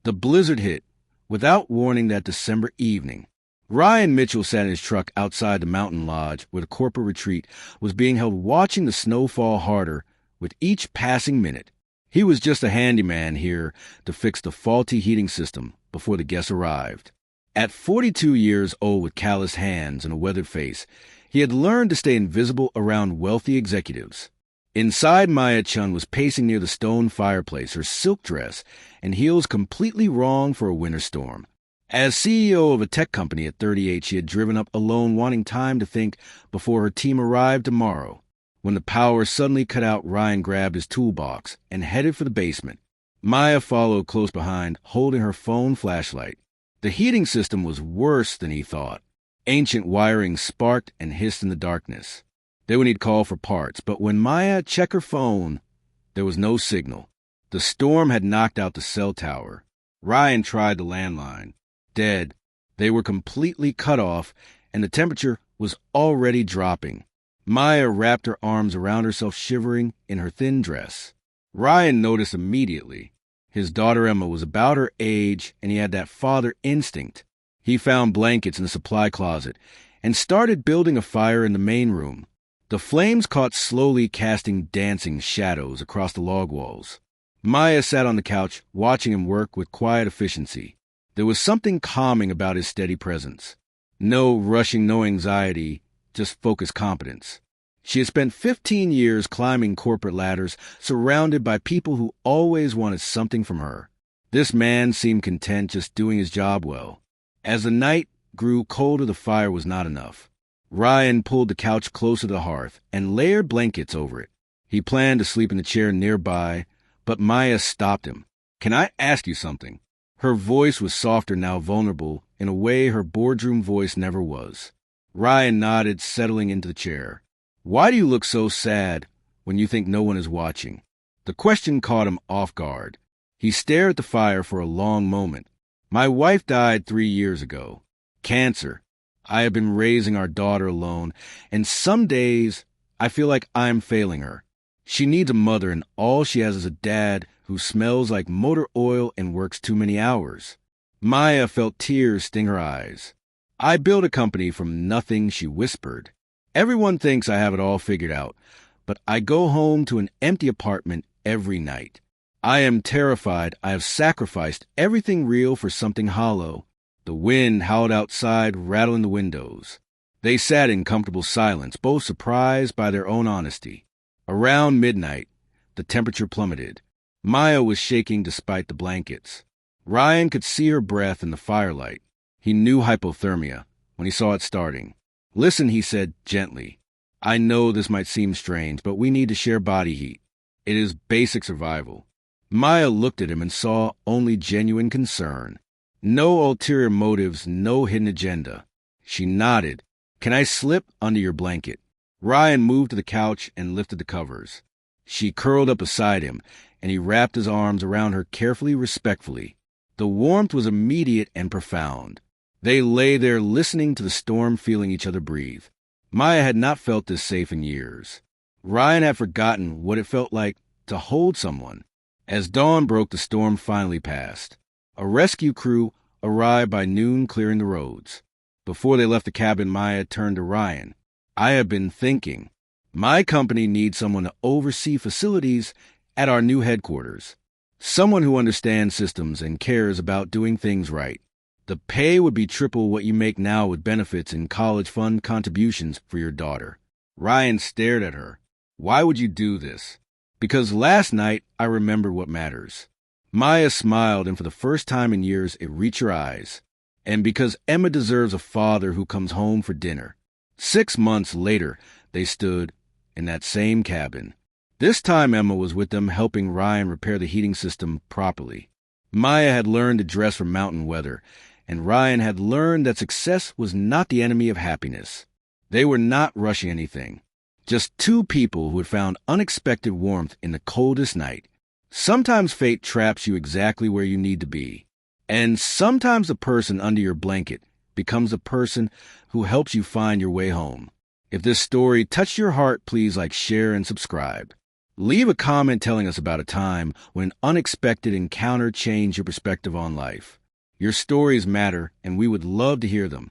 The blizzard hit, without warning, that December evening. Ryan Mitchell sat in his truck outside the mountain lodge where the corporate retreat was being held, watching the snow fall harder with each passing minute. He was just a handyman here to fix the faulty heating system before the guests arrived. At 42 years old, with calloused hands and a weathered face, he had learned to stay invisible around wealthy executives. Inside, Maya Chun was pacing near the stone fireplace, her silk dress and heels completely wrong for a winter storm. As CEO of a tech company at 38, she had driven up alone, wanting time to think before her team arrived tomorrow. When the power suddenly cut out, Ryan grabbed his toolbox and headed for the basement. Maya followed close behind, holding her phone flashlight. The heating system was worse than he thought. Ancient wiring sparked and hissed in the darkness. They would need call for parts, but when Maya checked her phone, there was no signal. The storm had knocked out the cell tower. Ryan tried the landline. Dead. They were completely cut off, and the temperature was already dropping. Maya wrapped her arms around herself, shivering in her thin dress. Ryan noticed immediately. His daughter Emma was about her age, and he had that father instinct. He found blankets in the supply closet and started building a fire in the main room. The flames caught, slowly casting dancing shadows across the log walls. Maya sat on the couch, watching him work with quiet efficiency. There was something calming about his steady presence. No rushing, no anxiety, just focused competence. She had spent 15 years climbing corporate ladders, surrounded by people who always wanted something from her. This man seemed content just doing his job well. As the night grew colder, the fire was not enough. Ryan pulled the couch closer to the hearth and layered blankets over it. He planned to sleep in the chair nearby, but Maya stopped him. "Can I ask you something?" Her voice was softer now, vulnerable, in a way her boardroom voice never was. Ryan nodded, settling into the chair. "Why do you look so sad when you think no one is watching?" The question caught him off guard. He stared at the fire for a long moment. "My wife died 3 years ago. Cancer. I have been raising our daughter alone, and some days I feel like I'm failing her. She needs a mother, and all she has is a dad who smells like motor oil and works too many hours." Maya felt tears sting her eyes. "I built a company from nothing," she whispered. "Everyone thinks I have it all figured out, but I go home to an empty apartment every night. I am terrified I have sacrificed everything real for something hollow." The wind howled outside, rattling the windows. They sat in comfortable silence, both surprised by their own honesty. Around midnight, the temperature plummeted. Maya was shaking despite the blankets. Ryan could see her breath in the firelight. He knew hypothermia when he saw it starting. "Listen," he said gently. "I know this might seem strange, but we need to share body heat. It is basic survival." Maya looked at him and saw only genuine concern. No ulterior motives, no hidden agenda. She nodded. "Can I slip under your blanket?" Ryan moved to the couch and lifted the covers. She curled up beside him, and he wrapped his arms around her carefully, respectfully. The warmth was immediate and profound. They lay there listening to the storm, feeling each other breathe. Maya had not felt this safe in years. Ryan had forgotten what it felt like to hold someone. As dawn broke, the storm finally passed. A rescue crew arrived by noon, clearing the roads. Before they left the cabin, Maya turned to Ryan. "I have been thinking. My company needs someone to oversee facilities at our new headquarters. Someone who understands systems and cares about doing things right. The pay would be triple what you make now, with benefits and college fund contributions for your daughter." Ryan stared at her. "Why would you do this?" "Because last night I remembered what matters." Maya smiled, and for the first time in years it reached her eyes. "And because Emma deserves a father who comes home for dinner." 6 months later, they stood in that same cabin. This time Emma was with them, helping Ryan repair the heating system properly. Maya had learned to dress for mountain weather, and Ryan had learned that success was not the enemy of happiness. They were not rushing anything. Just two people who had found unexpected warmth in the coldest night. Sometimes fate traps you exactly where you need to be. And sometimes the person under your blanket becomes the person who helps you find your way home. If this story touched your heart, please like, share, and subscribe. Leave a comment telling us about a time when an unexpected encounter changed your perspective on life. Your stories matter, and we would love to hear them.